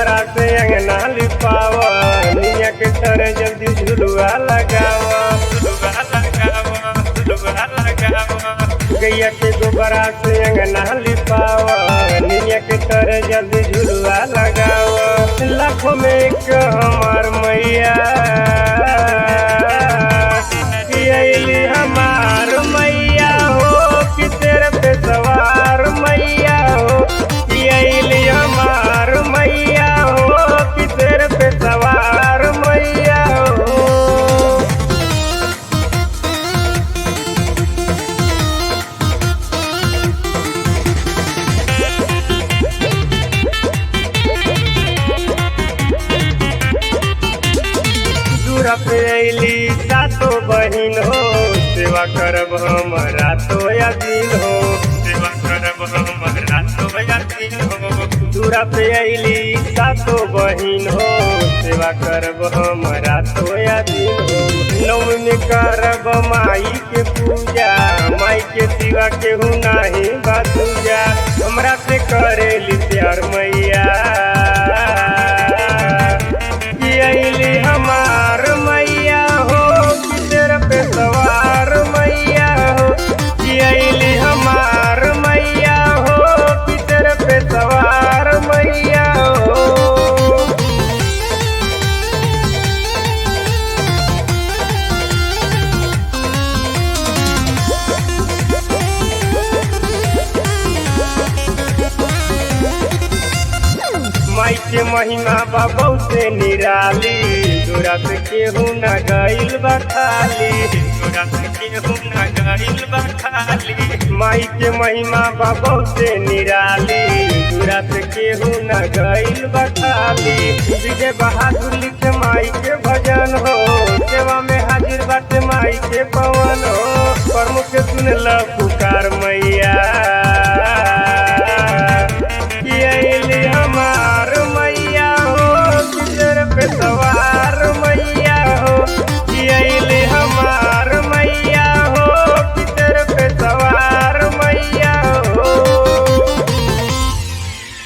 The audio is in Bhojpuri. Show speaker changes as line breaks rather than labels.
गोबरा से अंगना लिपावा, निया के तर जल्दी झुलुआ लगावा, झुलुआ लगावा, झुलुआ लगावा। गैया के गोबरा से अंगना लिपावा, निया के तर जल्दी झुलुआ लगावा। लाखों में एक हमार मैया अइली हमार मैया हो कि तेरे पे सवार मैया हो, अइली हमार मैया हो कि तेरे पे सवार मैया हो। दूरा पे अइली सातो बहिन हो, सेवा करब हमरा तो यकीन हो, सेवा करब हमरा तो यकीन हो। दूरा पे अइली सातो बहिन हो, सेवा करब हमरा तो यकीन हो। नवमी करब माई के पूजा, माई के सिवा केहू नाही बातूजा। हमरा से करेली प्यार मैया अइली हमार मैया हो कि तेरे पे सवार मैया हो, अइली हमार मैया हो कि तेरे पे सवार मैया हो। माई के महिमा बा बहुते निराली, दूरा से केहू न गइल बा खाली, दूरा से केहू न गइल बा खाली। माई के महिमा बा बहुते निराली, दूरा से केहू न गइल बा खाली। विजय बहादुर लिखे माई के भजन हो, सेवा में हाजिर बाटे माई के पवन हो। प्रमुख सुनला